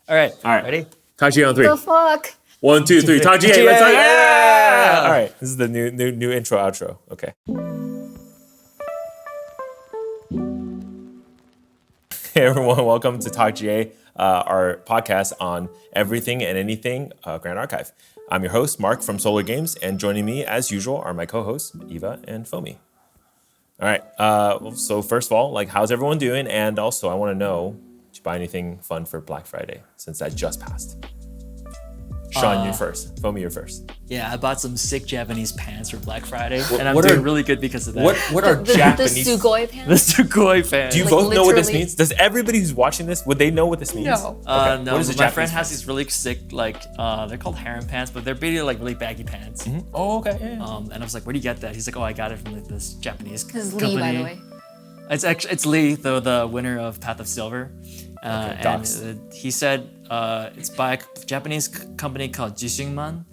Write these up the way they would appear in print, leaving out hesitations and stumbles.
All right. Ready? TalkGA on 3. The fuck? 1, 2, 3. TalkGA. TalkGA. Let's talk. Yeah. All right. This is the new intro outro. Okay. Hey everyone, welcome to TalkGA, our podcast on everything and anything Grand Archive. I'm your host, Mark from SolarGames, and joining me, as usual, are my co-hosts, Eva and Fome. All right. So first of all, how's everyone doing? And also, I want to know, did you buy anything fun for Black Friday since that just passed? Sean, you first. Fome, you first. Yeah, I bought some sick Japanese pants for Black Friday, and I'm doing really good because of that. What are Japanese? The Sugoi The pants? Sugoi pants. Do you both know what this means? Does everybody who's watching this, would they know what this means? No. Okay. No, What is but a my Japanese friend has pants? these really sick, they're called harem pants, but they're basically really baggy pants. Oh, okay. Yeah. And I was like, where do you get that? He's like, oh, I got it from this Japanese This is company. Lee, by the way. It's Lee, the winner of Path of Silver. And docs. he said it's by a Japanese company called Jishinman.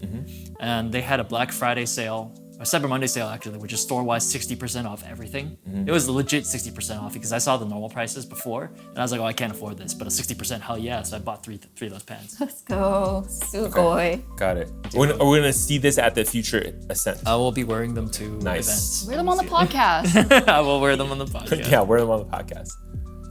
And they had a Black Friday sale, or Cyber Monday sale actually, which is store-wise 60% off everything. It was legit 60% off because I saw the normal prices before, and I was like, oh, I can't afford this, but a 60%, hell yeah, so I bought three of those pants. Let's go. Sugoi. Got it. Are we going to see this at the future Ascent? I will be wearing them to Nice. events. Wear them on the podcast. I will wear them on the podcast. Yeah, wear them on the podcast.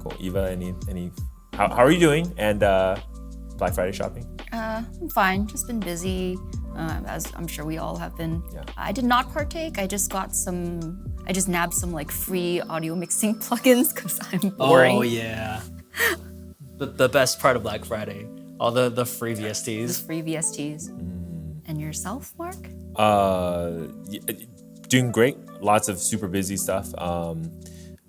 Cool. Eva, any how are you doing? And Black Friday shopping? I'm fine. Just been busy, as I'm sure we all have been. Yeah. I did not partake. I just nabbed some free audio mixing plugins because I'm boring. Oh yeah. The best part of Black Friday, all the free VSTs. Free VSTs. And yourself, Mark? Doing great. Lots of super busy stuff.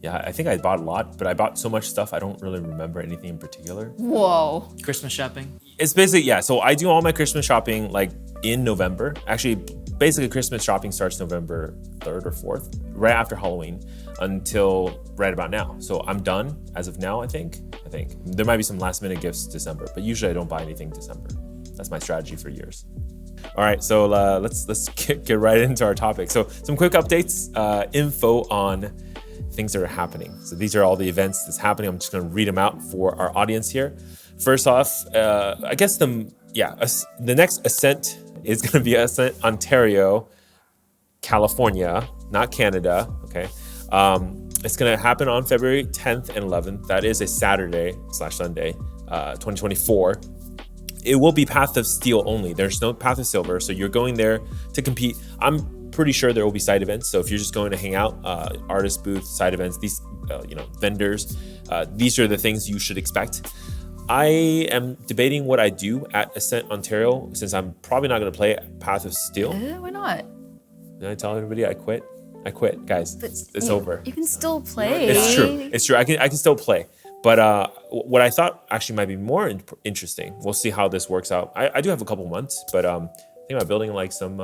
Yeah, I think I bought a lot, but I bought so much stuff I don't really remember anything in particular. Whoa. Christmas shopping. It's basically, yeah, so I do all my Christmas shopping in November. Actually, basically Christmas shopping starts November 3rd or 4th, right after Halloween until right about now. So I'm done as of now, I think. There might be some last minute gifts December, but usually I don't buy anything December. That's my strategy for years. All right, so let's get right into our topic. So some quick updates, info on things that are happening. So these are all the events that's happening. I'm just going to read them out for our audience here. First off, I guess the next Ascent is going to be Ascent Ontario, California, not Canada. Okay, it's going to happen on February 10th and 11th. That is a Saturday/Sunday, 2024. It will be Path of Steel only. There's no Path of Silver, so you're going there to compete. I'm pretty sure there will be side events. So if you're just going to hang out, artist booth, side events, these vendors, these are the things you should expect. I am debating what I do at Ascent Ontario since I'm probably not going to play Path of Steel. Why not? Did I tell everybody I quit? I quit, guys. It's over. You can still play. It's true. I can still play. But what I thought actually might be more interesting, we'll see how this works out. I do have a couple months, but I think I'm building some,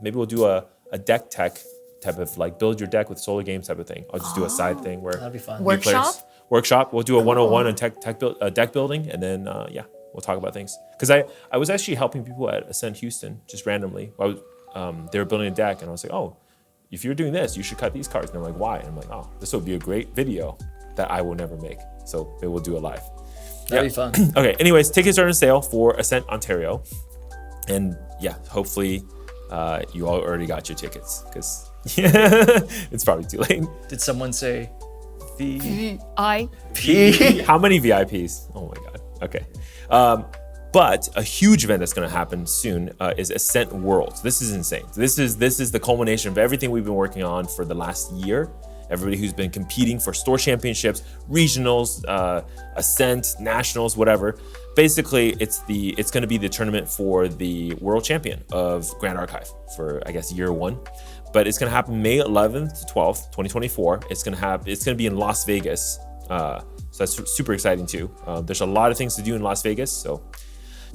maybe we'll do a deck tech type of build your deck with SolarGames type of thing. I'll just do a side thing where That'd be fun. Workshop? We'll do a 101 on deck building, and then we'll talk about things. Because I was actually helping people at Ascent Houston just randomly. They were building a deck, and I was like, oh, if you're doing this, you should cut these cards. And they're like, why? And I'm like, oh, this would be a great video that I will never make. So maybe we'll do it live. That'd be fun. Okay. Anyways, tickets are on sale for Ascent Ontario, and hopefully you all already got your tickets because it's probably too late. Did someone say VIP? How many VIPs? Oh my God. Okay. But a huge event that's going to happen soon is Ascent Worlds. This is insane. This is the culmination of everything we've been working on for the last year. Everybody who's been competing for store championships, regionals, Ascent, nationals, whatever. Basically, it's going to be the tournament for the world champion of Grand Archive for, I guess, year one. But it's going to happen May 11th to 12th, 2024. It's going to be in Las Vegas. So that's super exciting too. There's a lot of things to do in Las Vegas. So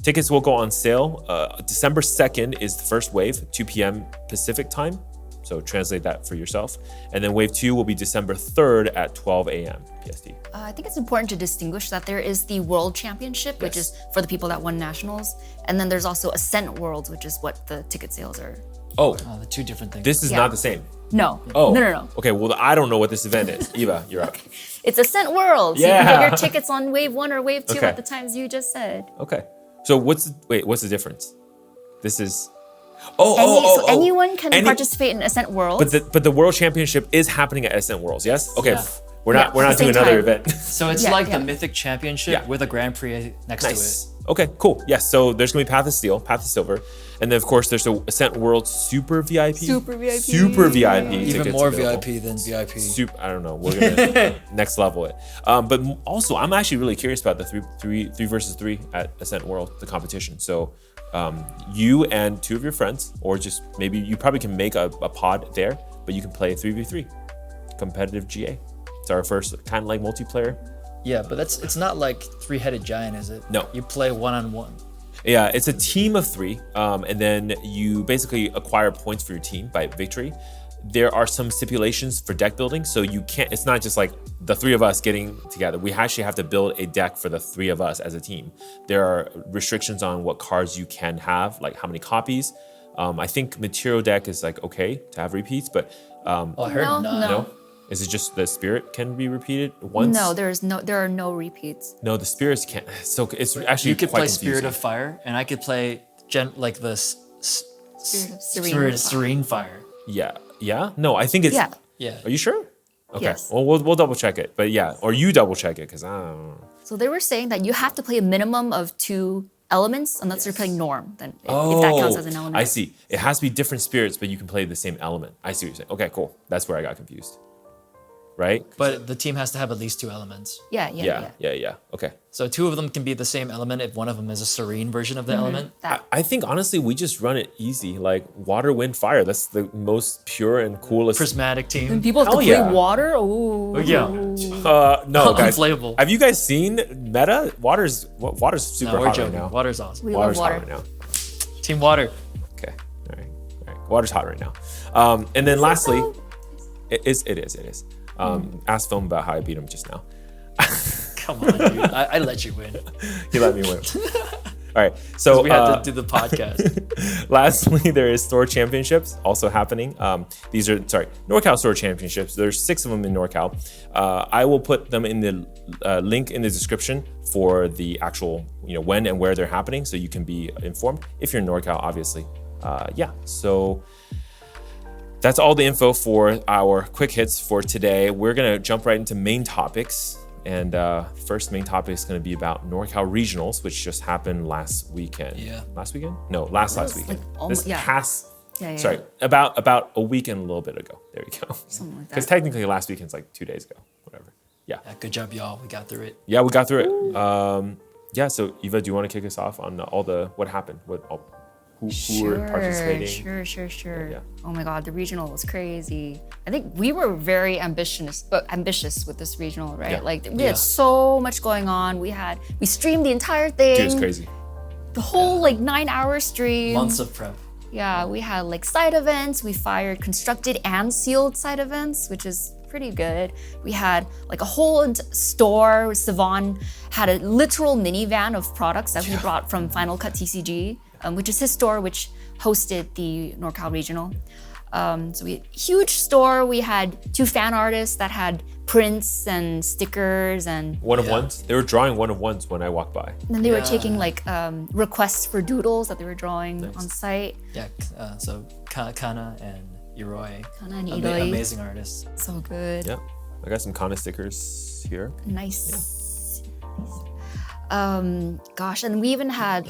tickets will go on sale. December 2nd is the first wave, 2 p.m. Pacific time. So translate that for yourself. And then wave 2 will be December 3rd at 12 a.m. PST. I think it's important to distinguish that there is the World Championship, which is for the people that won nationals. And then there's also Ascent Worlds, which is what the ticket sales are Oh, The two different things. this is Yeah. not the same. No. Oh. No. Okay, well, I don't know what this event is. Eva, you're up. It's Ascent World. So you Yeah. can get your tickets on wave 1 or wave 2 Okay. at the times you just said. Okay. So what's the difference? This is Anyone can participate in Ascent World. But the World Championship is happening at Ascent Worlds, yes? Okay. Yeah. We're not same doing another time. event. So it's Yeah, like yeah. the Mythic Championship Yeah. with a Grand Prix next to Nice. Okay, cool. Yes, so there's gonna be Path of Steel, Path of Silver, and then of course there's the Ascent World Super VIP. Super VIP. Super VIP. it. Even tickets more available. VIP than VIP. I don't know. We're gonna next level it. But also, I'm actually really curious about the three versus three at Ascent World, the competition. So you and 2 of your friends, or just maybe you probably can make a pod there, but you can play 3v3 competitive GA. It's our first kind of like multiplayer. Yeah, but it's not like three-headed giant, is it? No. You play one-on-one. Yeah, it's a team of 3, and then you basically acquire points for your team by victory. There are some stipulations for deck building, so you can't. It's not just like the 3 of us getting together. We actually have to build a deck for the 3 of us as a team. There are restrictions on what cards you can have, like how many copies. I think material deck is like okay to have repeats, but I heard No, none. no. no. Is it just the spirit can be repeated once? No, there are no repeats. No, the spirits can't. So it's actually You could quite play confusing. Spirit of Fire, and I could play like the Spirit of Serene Fire. Yeah. No, I think it's. Yeah. Yeah. Are you sure? Okay. Yes. Well, we'll double check it, but yeah, or you double check it because I don't know. So they were saying that you have to play a minimum of 2 elements unless you're playing Norm. Then if that counts as an element. I see. It has to be different spirits, but you can play the same element. I see what you're saying. Okay, cool. That's where I got confused. Right? But the team has to have at least 2 elements. Yeah. Okay. So 2 of them can be the same element if one of them is a serene version of the element. I think honestly, we just run it easy, like water, wind, fire. That's the most pure and coolest. Prismatic team. And people have to Hell play yeah. water. Oh. Yeah. No, guys. Inflatable. Have you guys seen Meta? Water's super No, we're hot joking. right now. Water's awesome. We Water's love hot water. right now. Team Water. Okay. All right. Water's hot right now. And then lastly, it is. Ask Fome about how I beat him just now. Come on, dude. I let you win. He let me win. All right. So We had to do the podcast. lastly, there is store championships also happening. These are NorCal store championships. There's 6 of them in NorCal. I will put them in the link in the description for the actual, when and where they're happening, so you can be informed if you're in NorCal, obviously. So that's all the info for our quick hits for today. We're gonna jump right into main topics. And first main topic is going to be about NorCal Regionals, which just happened last weekend. Yeah. Last weekend? No, last weekend. like almost- yeah. Yeah. Sorry, about a week and a little bit ago. There you go. Something like Because that. technically last weekend's like 2 days ago, whatever. Yeah. Yeah, good job, y'all. We got through it. Yeah, we got through it. So Eva, do you want to kick us off on what happened? Who were participating? Sure. Yeah. Oh my God, the regional was crazy. I think we were very ambitious with this regional, right? Yeah. Like we had so much going on. We streamed the entire thing. Dude, it's crazy. The whole 9-hour stream. Months of prep. Yeah, we had side events. We fired constructed and sealed side events, which is pretty good. We had a whole store. Savon had a literal minivan of products that we brought from Final Cut TCG, which is his store, which hosted the NorCal Regional. So we had a huge store. We had 2 fan artists that had prints and stickers and One of ones. They were drawing one of ones when I walked by. then they were taking requests for doodles that they were drawing on site. Yeah, so Kana and Iroi. Kana and Iroi. Amazing artists. So good. Yeah. I got some Kana stickers here. Nice. Gosh, and we even had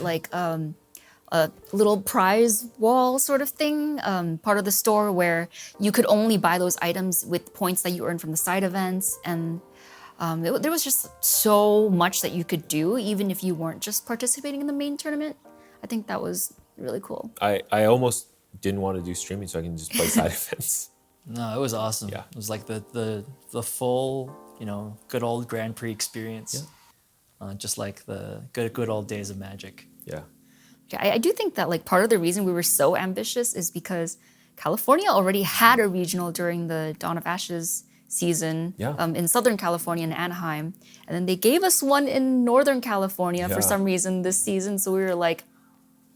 a little prize wall sort of thing, part of the store where you could only buy those items with points that you earned from the side events. And there was just so much that you could do, even if you weren't just participating in the main tournament. I think that was really cool. I almost didn't want to do streaming so I can just play side events. No, it was awesome. Yeah. It was like the full, good old Grand Prix experience. Just like the good old days of Magic. Yeah. I do think that part of the reason we were so ambitious is because California already had a regional during the Dawn of Ashes season in Southern California in Anaheim. And then they gave us one in Northern California for some reason this season. So we were like,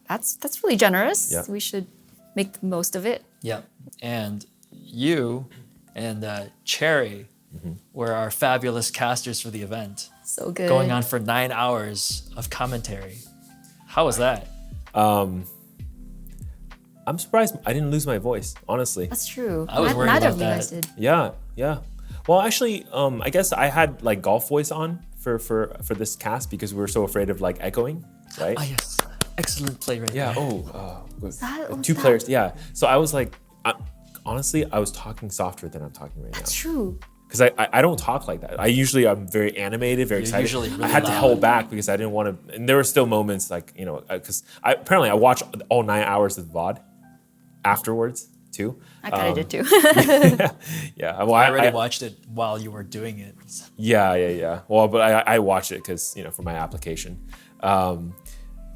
that's really generous. Yeah. We should make the most of it. Yeah. And you and Cherry were our fabulous casters for the event, So good. going on for 9 hours of commentary. How was that? I'm surprised I didn't lose my voice, honestly. That's true. I was worried Neither about of you guys that. did. Yeah. Well, actually, I guess I had like golf voice on for this cast because we were so afraid of like echoing, right? Ah, yes. Excellent play right Yeah. there. that- Two players. Yeah. So I was like, honestly, I was talking softer than I'm talking right That's now. true. Because I don't talk like that. I'm very animated, very excited. usually really I had to loud. hold back because I didn't want to. And there were still moments like because apparently I watched all 9 hours of VOD afterwards too. I kind of did too. Yeah. Well, I already watched it while you were doing it. Yeah. Well, but I watched it because for my application.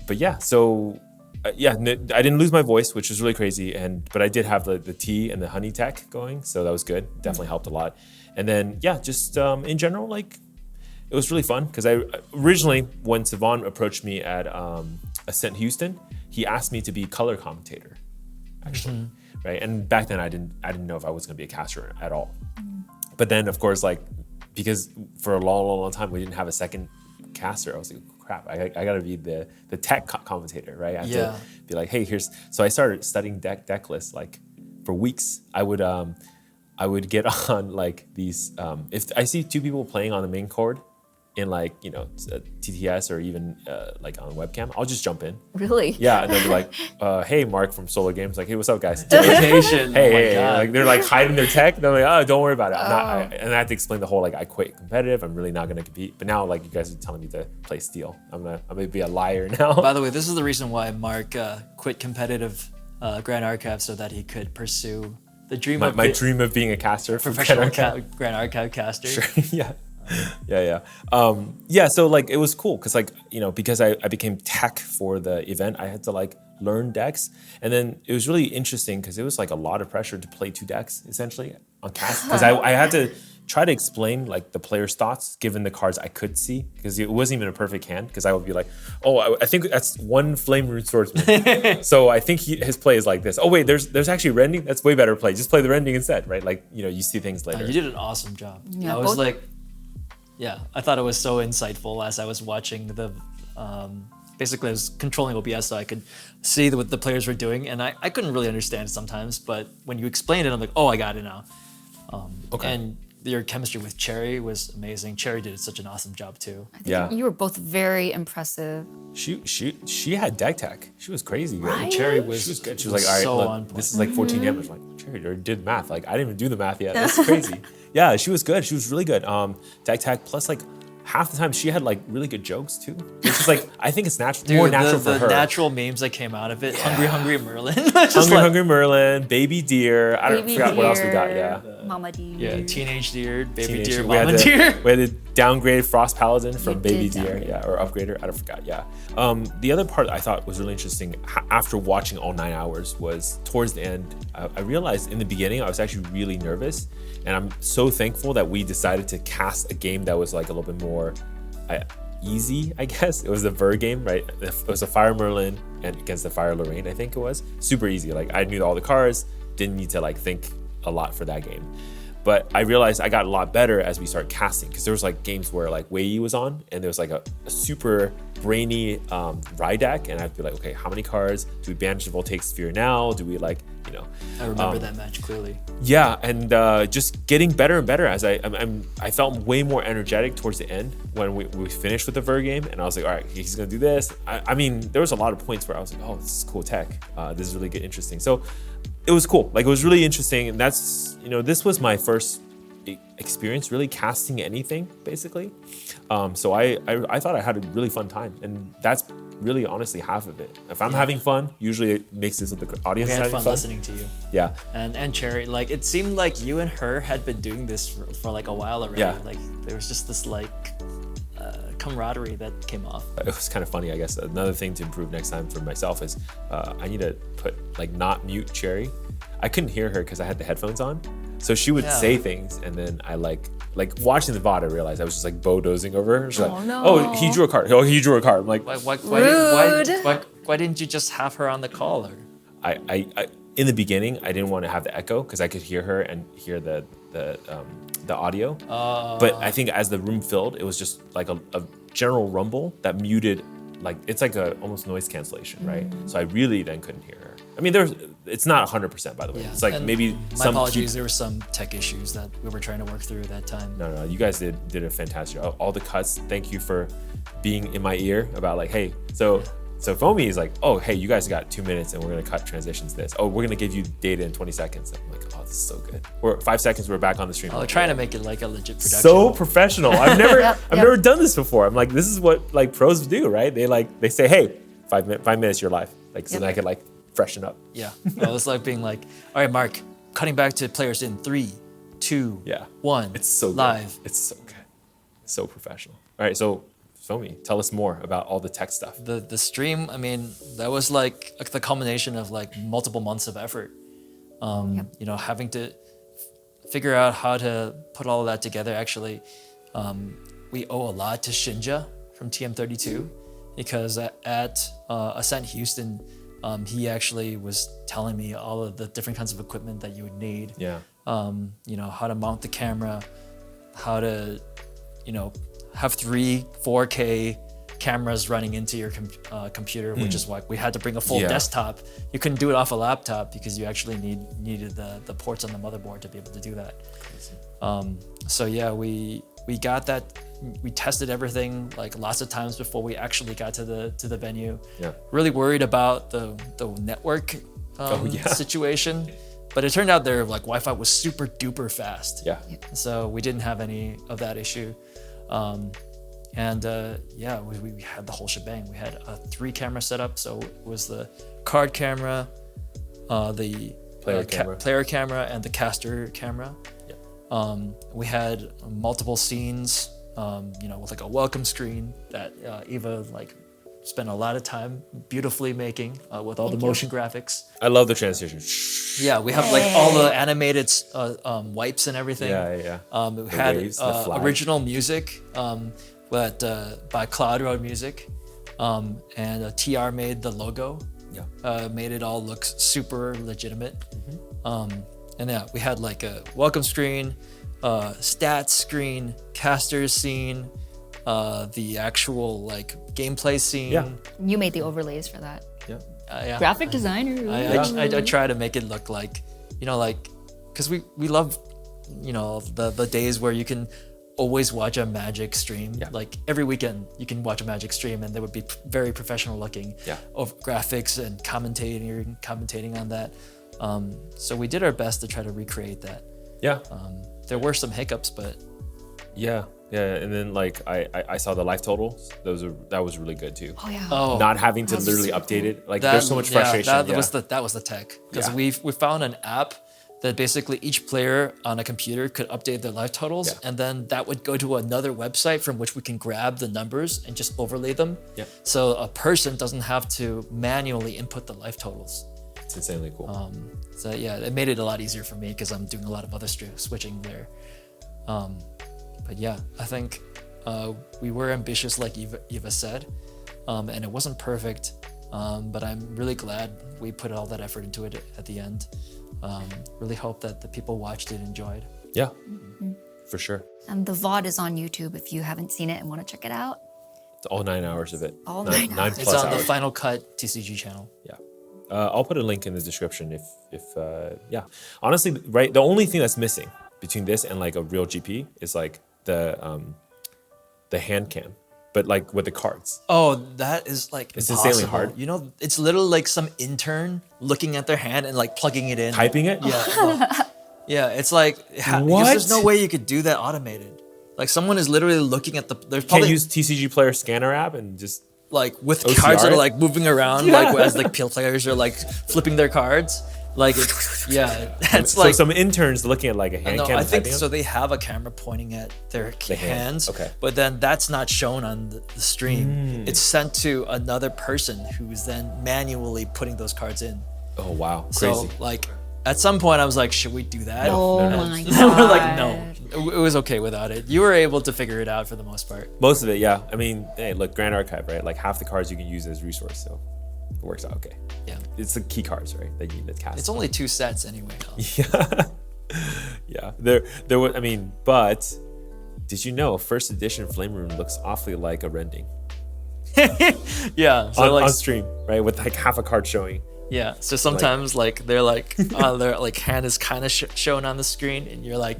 But yeah, so I didn't lose my voice, which was really crazy, but I did have the tea and the honey tech going, so that was good. Definitely helped a lot. And then just in general, like it was really fun because I originally when Savon approached me at Ascent Houston, he asked me to be color commentator, actually, right? And back then I didn't know if I was going to be a caster at all. But then of course because for a long time we didn't have a second caster, I was like, crap, I gotta be the tech commentator, right? I have to be like, hey, so I started studying deck lists like for weeks. I would get on like these if I see two people playing on the main chord in like TTS or even like on webcam, I'll just jump in. Really? Yeah, and they'll be like, hey, Mark from SolarGames, like, hey, what's up, guys? Dedication. Hey, Oh my God. like they're like hiding their tech. They're like, oh, don't worry about it. And I have to explain the whole like I quit competitive. I'm really not gonna compete. But now like you guys are telling me to play steel. I'm gonna be a liar now. By the way, this is the reason why Mark quit competitive Grand Archive so that he could pursue the dream of my dream of being a caster, professional Grand Archive caster. Yeah. So like it was cool because because I became tech for the event, I had to like learn decks, and then it was really interesting because it was like a lot of pressure to play two decks essentially on cast because I had to try to explain like the player's thoughts given the cards I could see because it wasn't even a perfect hand because I would be like, oh, I think that's one Flame Rune Swordsman. So I think his play is like this. Oh wait, there's actually rending. That's way better play. Just play the rending instead, right? Like you see things later. You did an awesome job. Yeah, I was like, I thought it was so insightful as I was watching the. Basically, I was controlling OBS so I could see what the players were doing, and I couldn't really understand it sometimes. But when you explained it, I'm like, oh, I got it now. And your chemistry with Cherry was amazing. Cherry did such an awesome job too. I think you were both very impressive. She had deck tech. She was crazy good. Right? Cherry was She was good. She was like, all right, so look, on point. this is like 14 damage. I'm like, Cherry already did math. Like, I didn't even do the math yet. That's crazy. Yeah, she was good. She was really good. Deck tech plus like half the time she had like really good jokes too. It's just like I think it's more natural for the her. natural memes that came out of it. Hungry Merlin. Just Hungry Merlin, Baby Deer. I forgot what else we got. Deer, Yeah. Mama Deer. Yeah, Teenage Deer, Baby Teenage Deer, Deer. We had Mama to- Deer. We had to downgrade Frost Paladin from You Baby did Deer, downgrade. or upgrader. I forgot. Yeah. The other part I thought was really interesting after watching all 9 hours was towards the end. I realized in the beginning I was actually really nervous, and I'm so thankful that we decided to cast a game that was like a little bit more easy, I guess. It was the Ver game, right? It was a Fire Merlin and against the Fire Lorraine, I think it was. Super easy. Like I knew all the cards, didn't need to like think a lot for that game. But I realized I got a lot better as we started casting because there was like games where like Wei was on and there was like a super brainy Rydak, and I'd be like, okay, how many cards? Do we banish the Voltaic Sphere now? Do we like, I remember that match clearly. Yeah, and just getting better and better as I felt way more energetic towards the end when we finished with the Ver game, and I was like, all right, he's gonna do this. I mean, there was a lot of points where I was like, oh, this is cool tech. This is really good, interesting. So it was cool. Like it was really interesting, and that's this was my first experience really casting anything basically. So I thought I had a really fun time, and that's really honestly half of it. If I'm having fun, usually it makes this with the audience We had having fun listening to you. Yeah. And Cherry, like it seemed like you and her had been doing this for like a while already. Yeah. Like there was just this like camaraderie that came off. It was kind of funny, I guess. Another thing to improve next time for myself is I need to put like not mute Cherry. I couldn't hear her because I had the headphones on. So she would say things, and then I like watching the VOD, I realized I was just like bodozing over her. She's like, no. oh, he drew a card. Oh, he drew a card. I'm like, Why Rude. didn't you just have her on the call? Or? in the beginning, I didn't want to have the echo because I could hear her and hear the audio. But I think as the room filled, it was just like a general rumble that muted, like it's like a almost noise cancellation, right? So I really then couldn't hear her. I mean, it's not 100% by the way. Yeah. It's like And maybe my some apologies. There were some tech issues that we were trying to work through at that time. No, you guys did a fantastic job. All the cuts. Thank you for being in my ear about like, hey, so Fome is like, oh, hey, you guys got 2 minutes and we're gonna cut transitions this. Oh, we're gonna give you data in 20 seconds. I'm like, oh, this is so good. Or 5 seconds, we're back on the stream. Oh, trying to make it like a legit production. So professional. I've never Yep. never done this before. I'm like, this is what like pros do, right? They say, hey, 5 minutes, you're live. Like so then I could like freshen up. Yeah. It was like being like, all right, Mark, cutting back to players in 3, 2, 1. It's so good. live. It's so good. It's so professional. All right, so Fome, tell us more about all the tech stuff. The stream, I mean, that was like the culmination of like multiple months of effort. You know, having to figure out how to put all of that together. Actually, we owe a lot to Shinja from TM32 because at Ascent Houston, he actually was telling me all of the different kinds of equipment that you would need. Yeah. You know, how to mount the camera, how to, you know, have 3 4K cameras running into your computer, which is why we had to bring a full desktop. You couldn't do it off a laptop because you actually needed the ports on the motherboard to be able to do that. So yeah, we got that. We tested everything like lots of times before we actually got to the venue. Yeah. Really worried about the network situation, but it turned out their like Wi-Fi was super duper fast. Yeah. So we didn't have any of that issue. Yeah, we had the whole shebang. We had a 3 camera setup. So it was the card camera, the player camera, and the caster camera. Yeah. We had multiple scenes, you know, with like a welcome screen that Eva like spent a lot of time beautifully making with all the motion graphics. I love the transition. Yeah, we have like all the animated wipes and everything. Yeah. We had waves, the flag. original music, but by Cloud Road Music, and TR made the logo. Yeah, made it all look super legitimate. And yeah, we had like a welcome screen, stats screen, casters scene, the actual like gameplay scene. Yeah. You made the overlays for that. Yeah. Yeah. Graphic designer. I try to make it look like, you know, like, because we love, you know, the days where you can always watch a Magic stream. Yeah. Like every weekend you can watch a Magic stream and they would be very professional looking of graphics and commentating on that. So we did our best to try to recreate that. Yeah. There were some hiccups, but Yeah. And then like I saw the life totals. That was really good too. Oh yeah. oh, Not having to That's literally so update it. Like that- there's so much yeah, frustration. That was the tech because Yeah. we found an app that basically each player on a computer could update their life totals, Yeah. and then that would go to another website from which we can grab the numbers and just overlay them. Yeah. So a person doesn't have to manually input the life totals. It's insanely cool. So yeah, it made it a lot easier for me because I'm doing a lot of other switching there. But yeah, I think we were ambitious, like Eva said, and it wasn't perfect. But I'm really glad we put all that effort into it at the end. Really hope that the people watched it enjoyed. Yeah. For sure. And the VOD is on YouTube if you haven't seen it and want to check it out. It's all 9 hours of it. All 9 9 hours. It's plus on the hours. Final Cut TCG channel. Yeah. I'll put a link in the description if yeah. Honestly, right, the only thing that's missing between this and like a real GP is like the hand cam, but like with the cards. Oh, that is like It's impossible. insanely hard. You know, it's literally like some intern looking at their hand and like plugging it in. Typing it? Yeah. Yeah, it's like because What? there's no way you could do that automated. Like someone is literally looking at there's Can't probably use TCG Player scanner app and just like with OCR cards that it? are like moving around like as like players are like flipping their cards. Like it's so like some interns looking at like a hand no, cam. I and think typing so. it? They have a camera pointing at their The hand, hands, okay. but then that's not shown on the stream. It's sent to another person who's then manually putting those cards in. Oh wow, crazy. So like at some point I was like, should we do that? Oh no. my We're god. like, no, it was okay without it. You were able to figure it out for the most part. Most of it, yeah. I mean, hey, look, Grand Archive, right? Like half the cards you can use as resource. So It works out okay. Yeah. It's the key cards, right? That you need to cast. It's only 2 sets anyway. Yeah. Yeah. There was, I mean, but did you know first edition Flame Rune looks awfully like a rending Yeah. So on stream, right? With like half a card showing. yeah. So sometimes like they're like their like hand is kind of shown on the screen, and you're like,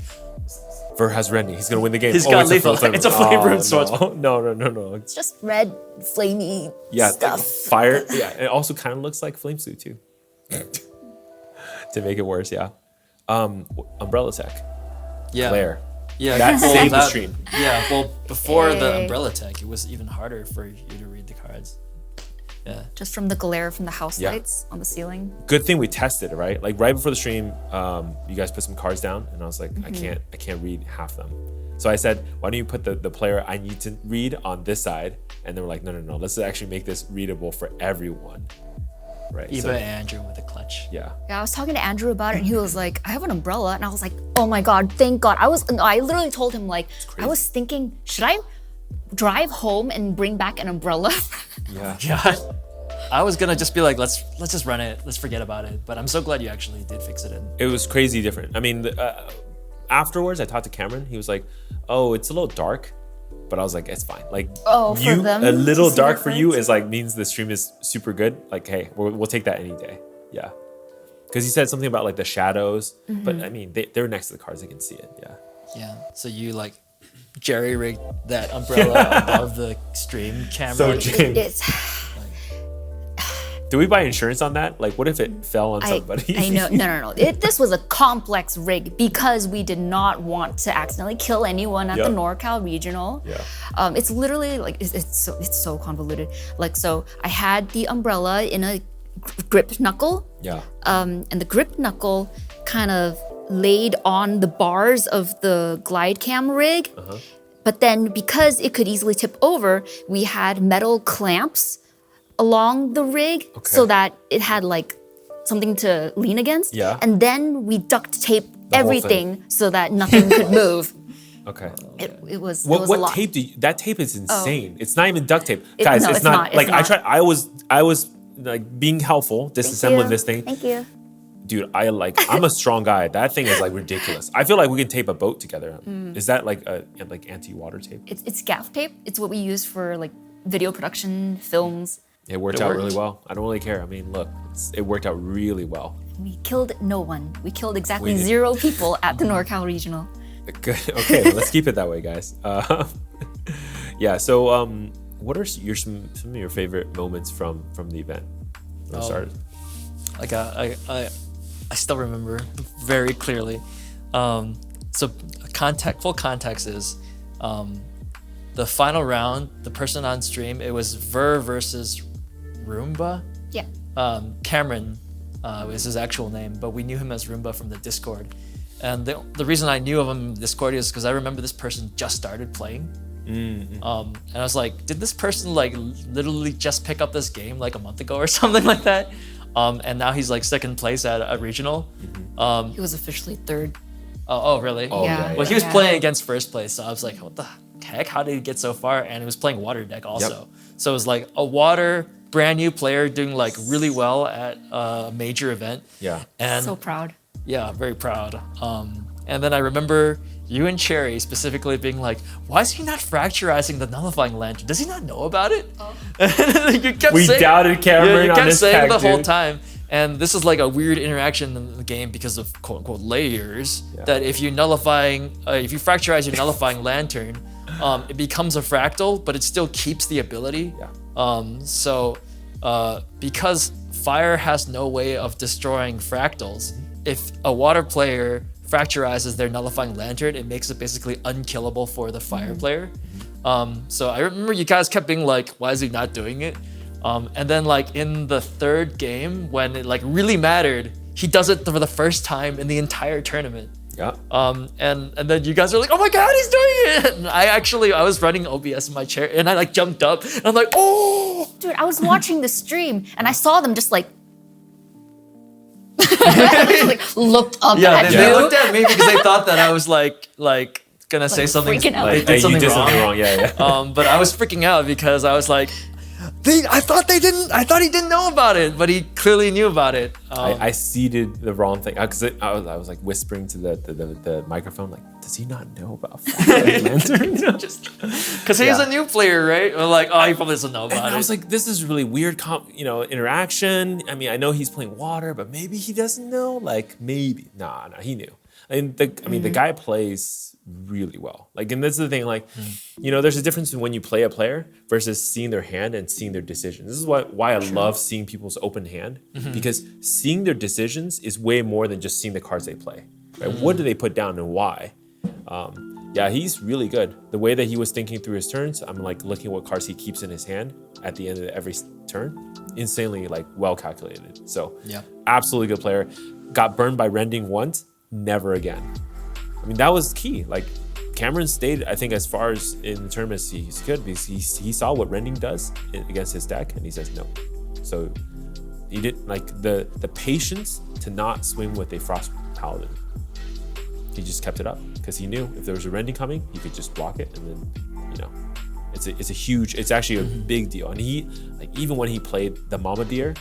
Ver has rending. He's gonna win the game. He's got it's a lethal. Flame Rune. It's a Flame Rune sword. No. It's just red, flamey stuff. Fire. Yeah. It also kind of looks like Flame Suit too. To make it worse, yeah. Umbrella tech. yeah. Glare. Yeah. That saved the stream. Yeah. Well, before the Yay. umbrella tech, it was even harder for you to read the cards. Yeah. Just from the glare from the house Yeah. lights on the ceiling. Good thing we tested it, right? Like right before the stream, you guys put some cards down, and I was like, I can't read half them. So I said, why don't you put the player I need to read on this side? And they were like, no. Let's actually make this readable for everyone, right? Eva So, and Andrew with a clutch. yeah. Yeah, I was talking to Andrew about it, and he was like, I have an umbrella. And I was like, oh my God, thank God. I literally told him, like, I was thinking, should I drive home and bring back an umbrella? Yeah. Yeah. I was gonna just be like, let's just run it. Let's forget about it. But I'm so glad you actually did fix it in. It was crazy different. I mean, afterwards, I talked to Cameron. He was like, oh, it's a little dark. But I was like, it's fine. Like, Oh, for them a little to see dark the for you cards? is like means the stream is super good. Like, hey, we'll take that any day. Yeah. Because he said something about like the shadows. But I mean, they're next to the cards. They can see it. Yeah. Yeah. So you like jerry rigged that umbrella above the stream camera. So James, It's, do we buy insurance on that? Like, what if it fell on somebody? I know, no. This was a complex rig because we did not want to accidentally kill anyone at the Yep. NorCal Regional. Yeah. It's literally like it's so convoluted. Like, so I had the umbrella in a grip knuckle, Yeah. and the grip knuckle kind of laid on the bars of the glide cam rig. But then because it could easily tip over, we had metal clamps along the rig so that it had like something to lean against. Yeah. And then we duct taped whole everything so that nothing could move. Okay. It was a What lot. tape do you, that tape is insane. It's not even duct tape. It- Guys, no, it's it's not not, it's like not. I was like being helpful, disassembling this thing. Thank you. Dude, I'm a strong guy. That thing is like ridiculous. I feel like we can tape a boat together. Is that like anti-water tape? It's gaff tape. It's what we use for like video production, films. It worked It out worked. really well. I don't really care. I mean, look, it worked out really well. We killed no one. We killed exactly We did. 0 people at the NorCal Regional. Good. Okay, let's keep it that way, guys. Yeah. So, what are some of your favorite moments from the event? When it started? Like I still remember very clearly. So full context is the final round, the person on stream, it was Ver versus Roomba. Yeah. Cameron is his actual name, but we knew him as Roomba from the Discord. And the reason I knew of him in Discord is because I remember this person just started playing. And I was like, did this person like literally just pick up this game like a month ago or something like that? And now he's like second place at a regional. He was officially 3rd. Oh, really? Oh, Yeah. Well, he was Yeah. playing against first place, so I was like, what the heck? How did he get so far? And he was playing water deck also. Yep. So it was like a water brand new player doing like really well at a major event. Yeah. And So proud. yeah, very proud. And then I remember you and Cherry specifically being like, why is he not fracturizing the nullifying lantern? Does he not know about it? You kept We saying, doubted Cameron you on kept this saying pack, the whole dude. time. And this is like a weird interaction in the game because of quote unquote layers. Yeah. That if you fracturize your nullifying lantern, it becomes a fractal, but it still keeps the ability. Yeah. Because fire has no way of destroying fractals, if a water player fracturizes their nullifying lantern, it makes it basically unkillable for the fire player. So I remember you guys kept being like, why is he not doing it? And then like in the 3rd game, when it like really mattered, he does it for the first time in the entire tournament. Yeah. And then you guys are like, oh my God, he's doing it! And I was running OBS in my chair and I like jumped up and I'm like, oh! Dude, I was watching the stream and I saw them just like like looked up Yeah, at they you. looked at me because they thought that I was like gonna say something. freaking out. They Like, hey, did something you did wrong. something wrong. Yeah. But I was freaking out because I was like, I thought he didn't know about it, but he clearly knew about it. I seeded the wrong thing because I was like whispering to the microphone, like, does he not know about Lantern? Because he's a new player, right? We're like, oh, he probably doesn't know about it. I was like, this is really weird, interaction. I mean, I know he's playing water, but maybe he doesn't know. Like, maybe. Nah, he knew. And the guy plays really well. Like, and this is the thing, like, there's a difference in when you play a player versus seeing their hand and seeing their decisions. This is why I love seeing people's open hand, because seeing their decisions is way more than just seeing the cards they play. Right? What do they put down and why? Yeah, he's really good. The way that he was thinking through his turns, I'm like looking at what cards he keeps in his hand at the end of every turn. Insanely like well calculated. So absolutely good player. Got burned by rending once, never again. I mean, that was key. Like, Cameron stayed, I think, as far as in the tournament as he could, because he saw what rending does against his deck, and he says no. So he didn't like the patience to not swing with a Frost Paladin. He just kept it up because he knew if there was a rending coming, he could just block it, and then it's actually a big deal. And he, like, even when he played the Mama Deer,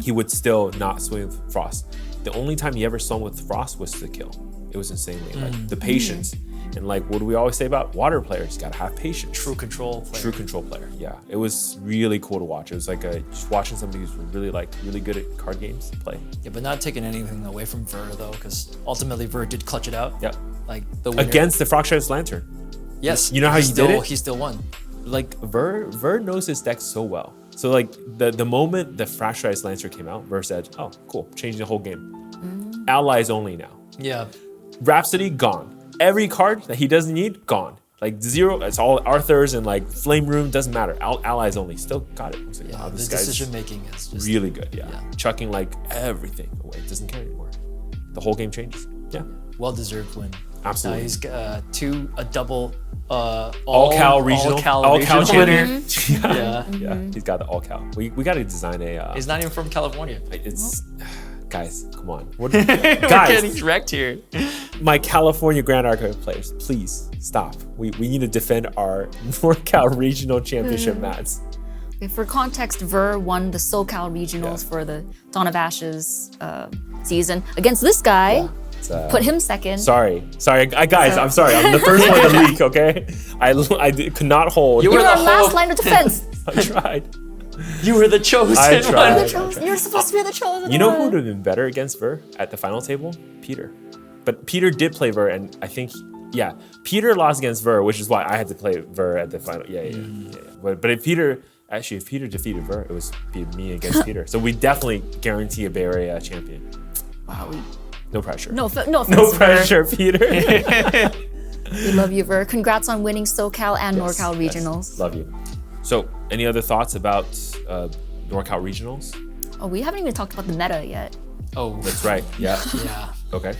he would still not swing with Frost. The only time he ever swung with Frost was to kill. It was insanely like the patience. And like, what do we always say about water players? Gotta have patience. True control player. Yeah, it was really cool to watch. It was like just watching somebody who's really good at card games play. Yeah, but not taking anything away from Ver though, because ultimately Ver did clutch it out. Yeah, like the winner. Against the Frostshrive's Lantern. Yes, you know how he did it. He still won. Like Ver knows his deck so well. So like the moment the Frostshrive's Lantern came out, Ver said, "Oh, cool, changing the whole game. Allies only now." Yeah. Rhapsody, gone. Every card that he doesn't need, gone. Like 0, it's all Arthur's and like Flame Room, doesn't matter. Allies only, still got it. I was like, wow, this the guy's decision making is just really good, yeah. Chucking like everything away, doesn't care anymore. The whole game changes, yeah. Well-deserved win. Absolutely. He's a double all-Cal regional winner. Yeah, he's got the all-Cal. We got to design a... he's not even from California. It's... Guys, come on. We're getting wrecked here. My California Grand Archive players, please stop. We need to defend our NorCal Regional Championship mats. Okay, for context, Ver won the SoCal Regionals for the Dawn of Ashes season against this guy. Put him second. Sorry, guys. I'm sorry. I'm the first one to leak. Okay, I could not hold. You were our last line of defense. I tried. You were the chosen one. You're supposed to be the chosen one. You know who would have been better against Ver at the final table? Peter. But Peter did play Ver, and I think, Peter lost against Ver, which is why I had to play Ver at the final. Yeah. But if Peter defeated Ver, it was me against Peter. So we definitely guarantee a Bay Area champion. Wow. No pressure. No pressure, Peter. We love you, Ver. Congrats on winning SoCal and NorCal Regionals. Love you. So, any other thoughts about NorCal Regionals? Oh, we haven't even talked about the meta yet. Oh, that's right. Yeah. Yeah. Okay.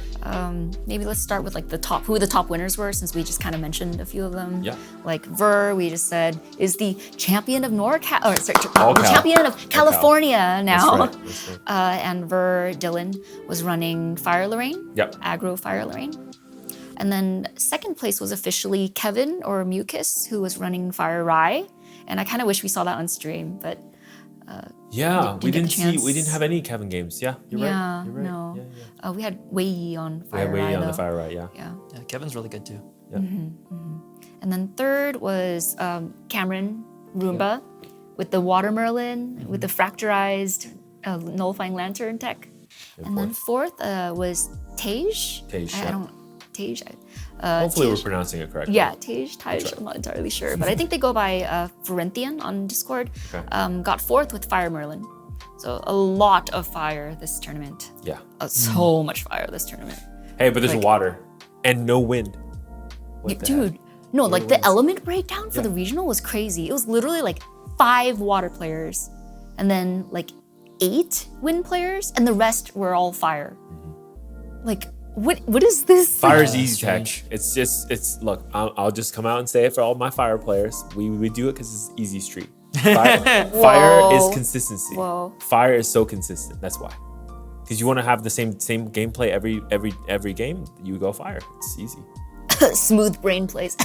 Maybe let's start with like who the top winners were, since we just kind of mentioned a few of them. Yeah. Like Ver, we just said is the champion of champion of California now. That's right. And Ver Dylan was running Fire Lorraine. Yep. Aggro Fire Lorraine. And then second place was officially Kevin or Mucus, who was running Fire Rye. And I kind of wish we saw that on stream, but we didn't have any Kevin games. Yeah, you're right. You're right. No. Yeah. We had Wei on Fire Rye. We had Wei on though. the Fire Rye. Yeah. Yeah. Kevin's really good too. Yeah. And then third was Cameron Roomba with the Water Merlin with the fracturized nullifying lantern tech. And then fourth was Tej. Hopefully we're pronouncing it correctly. Yeah, Tej. I'm not entirely sure, but I think they go by Ferenthian on Discord. Okay. Got fourth with Fire Merlin. So a lot of fire this tournament. Yeah. So much fire this tournament. Hey, but there's water and no wind. Dude, no, like the element breakdown for the regional was crazy. It was literally like 5 water players and then like 8 wind players and the rest were all fire. Like, what is this? Fire is easy tech. Look, I'll just come out and say it for all my fire players. We do it because it's easy street. Fire is consistency. Whoa. Fire is so consistent. That's why. Because you want to have the same gameplay every game. You go fire. It's easy. Smooth brain plays.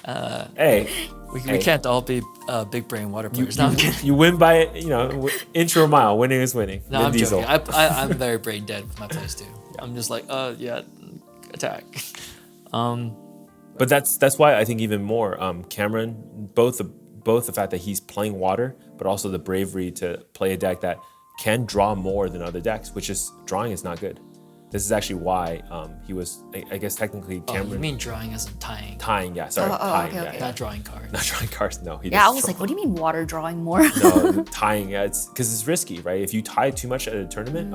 Hey, We Hey. can't all be big brain water players. No, I'm kidding. you win by, inch or a mile. Winning is winning. No, Vin I'm Diesel. joking. I'm very brain dead with my plays too. I'm just like, yeah, attack. But that's why I think even more Cameron, both the fact that he's playing water, but also the bravery to play a deck that can draw more than other decks, which is drawing is not good. This is actually why he was, I guess technically Oh, Cameron you mean drawing as in tying, tying, yeah, sorry, tying, okay, yeah, okay. yeah. not drawing cards. Not drawing cards, no. He Yeah, I just was like, draw- what do you mean water drawing more? No, tying, yeah, it's because it's risky, right? If you tie too much at a tournament,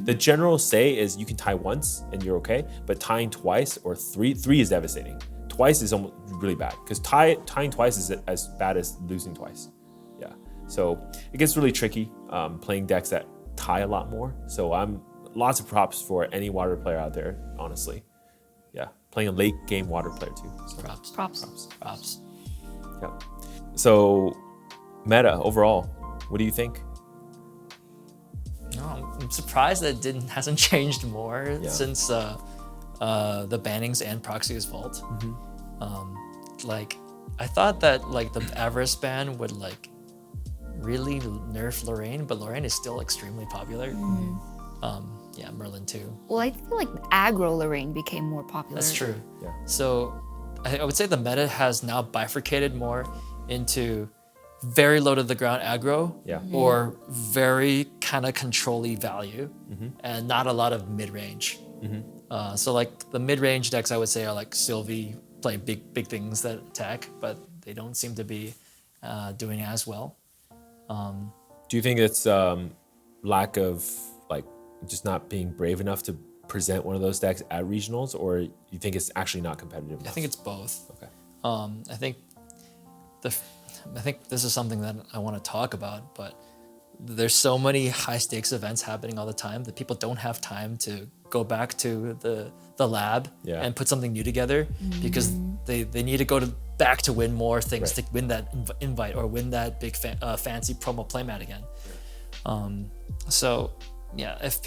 the general say is you can tie once and you're okay, but tying twice or three is devastating. Twice is almost really bad because tying twice is as bad as losing twice. Yeah, so it gets really tricky playing decks that tie a lot more. So I'm lots of props for any water player out there, honestly. Yeah, playing a late game water player too. So, Props. yeah. So meta overall, what do you think? No, I'm surprised that it hasn't changed more since the bannings and Proxy's Vault. Like, I thought that like the Avarice ban would like really nerf Lorraine, but Lorraine is still extremely popular. Yeah, Merlin too. Well, I feel like aggro Lorraine became more popular. That's true. Yeah. So I would say the meta has now bifurcated more into very low to the ground aggro Yeah. or very kind of control-y value and not a lot of mid-range. So like the mid-range decks I would say are like Sylvie, play big things that attack, but they don't seem to be doing as well. Do you think it's lack of like just not being brave enough to present one of those decks at regionals, or you think it's actually not competitive enough? I think it's both. Okay. I think this is something that I want to talk about, but there's so many high stakes events happening all the time that people don't have time to go back to the lab Yeah. and put something new together because they need to go back to win more things Right. to win that invite or win that big fancy promo playmat again. So yeah, if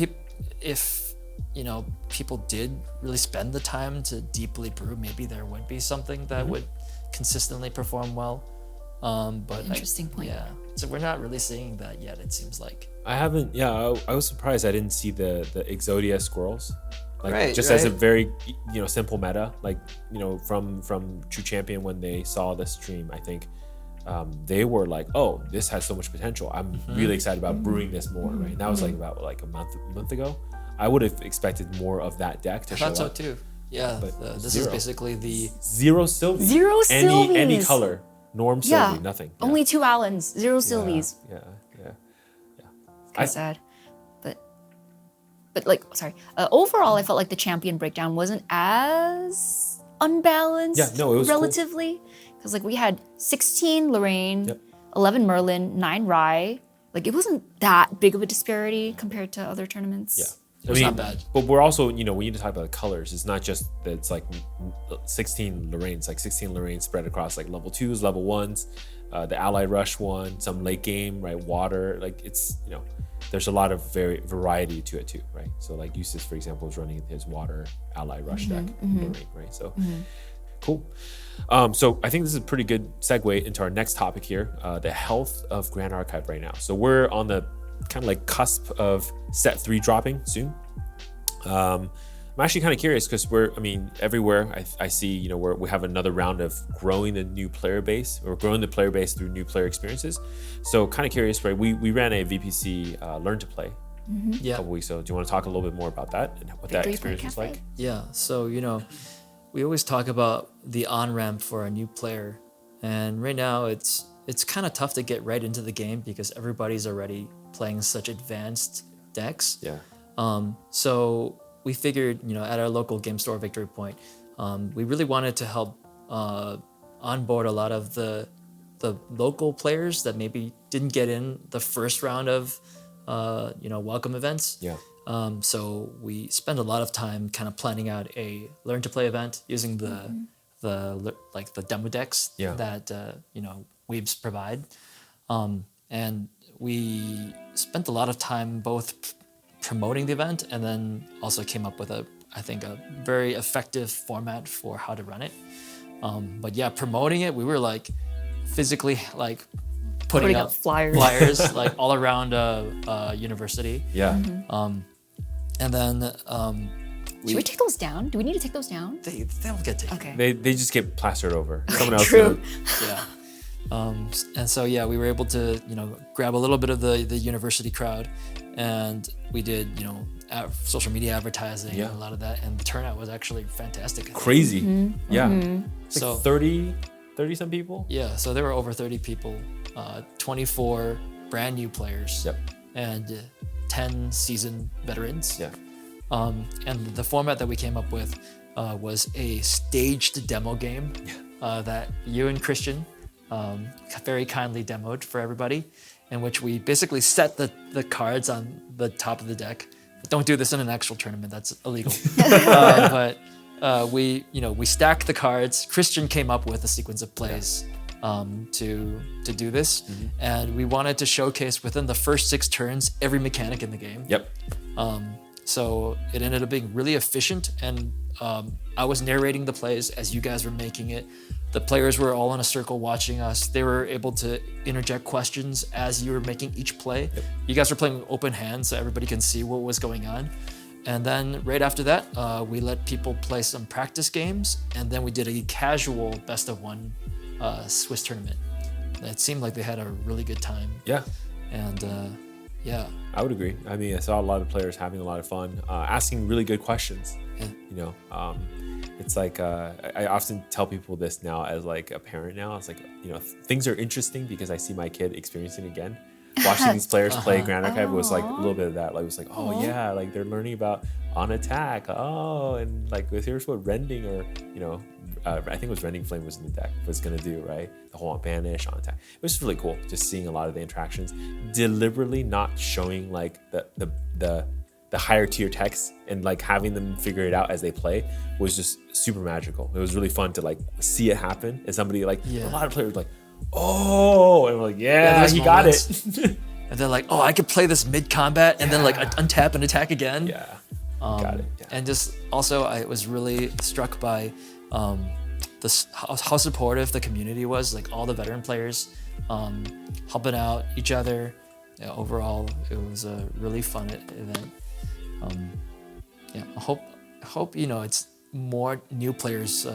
people did really spend the time to deeply brew, maybe there would be something that would consistently perform well. But Interesting point. Yeah, so we're not really seeing that yet. It seems like. I haven't. Yeah, I was surprised I didn't see the Exodia squirrels. Like Right, just as a right. very simple meta, like from True Champion when they saw the stream, I think they were like, oh, this has so much potential. I'm really excited about brewing this more. Right, and that was like about like a month ago. I would have expected more of that deck to I show thought so up. too. Yeah, But this zero. is basically the Zero Sylvie. Zero Any Sylvies. color. Norm Yeah. Sylvie. Nothing. Yeah. Only 2 Allens, 0 Sylvies. Yeah. Kind of sad, but like, sorry. Overall, I felt like the champion breakdown wasn't as unbalanced. Yeah, no, it was cool. relatively, because like we had 16 Lorraine, Yep. 11 Merlin, 9 Rye. Like it wasn't that big of a disparity compared to other tournaments. Yeah. It was not bad. But we're also, we need to talk about the colors. It's not just that it's like 16 Lorraines, like 16 Lorraines spread across like level 2s, level 1s, the Ally Rush one, some late game, right? Water, like it's, there's a lot of variety to it too, right? So like Eustace, for example, is running his Water Ally Rush deck, Lorraine, right? So cool. So I think this is a pretty good segue into our next topic here, the health of Grand Archive right now. So we're on the kind of like cusp of set 3 dropping soon. I'm actually kind of curious because everywhere I see, we have another round of growing the new player base, or growing the player base through new player experiences. So kind of curious, right? We ran a VPC Learn to Play a Yeah. couple weeks ago. Do you want to talk a little bit more about that and what that Victory experience Point was Cafe. like? Yeah, so we always talk about the on-ramp for a new player, and right now it's kind of tough to get right into the game because everybody's already playing such advanced decks. Yeah. So we figured, at our local game store, Victory Point, we really wanted to help onboard a lot of the local players that maybe didn't get in the first round of welcome events. Yeah. So we spend a lot of time kind of planning out a learn to play event using the demo decks Yeah. that Weebs provide, and we spent a lot of time both promoting the event and then also came up with I think a very effective format for how to run it. But yeah, promoting it, we were like physically like putting up flyers like all around university. Yeah. And then should we take those down? Do we need to take those down? they'll get taken. Okay. They just get plastered over. Someone else True. did. Yeah. And so yeah, we were able to grab a little bit of the university crowd, and we did social media advertising and a lot of that, and the turnout was actually fantastic. Crazy. Yeah. It's So- like 30 some people. Yeah, so there were over 30 people, 24 brand new players, Yep. and 10 seasoned veterans. Yeah. And the format that we came up with was a staged demo game that you and Christian very kindly demoed for everybody, in which we basically set the cards on the top of the deck. Don't do this in an actual tournament; that's illegal. But we stacked the cards. Christian came up with a sequence of plays to do this, and we wanted to showcase within the first 6 turns every mechanic in the game. Yep. So it ended up being really efficient, and I was narrating the plays as you guys were making it. The players were all in a circle watching us. They were able to interject questions as you were making each play. Yep. You guys were playing with open hands so everybody can see what was going on. And then right after that, we let people play some practice games, and then we did a casual best of 1 Swiss tournament. It seemed like they had a really good time. Yeah. And yeah. I would agree. I mean, I saw a lot of players having a lot of fun, asking really good questions. Yeah. It's like I often tell people this now as like a parent now. It's like things are interesting because I see my kid experiencing again. Watching these players play Grand Archive was like a little bit of that. Like it was like, oh yeah, like they're learning about on attack. Oh, and like here's what rending or I think it was Rending Flame was in the deck was gonna do, right? The whole on banish, on attack. It was really cool just seeing a lot of the interactions, deliberately not showing like the higher tier text and like having them figure it out as they play was just super magical. It was really fun to like see it happen. And somebody like a lot of players were like, oh, and we're like, yeah he got it. And they're like, oh, I could play this mid combat and then like untap and attack again. Yeah, got it. Yeah. And just also, I was really struck by how supportive the community was. Like all the veteran players helping out each other. Yeah, overall, it was a really fun event. I hope it's more new players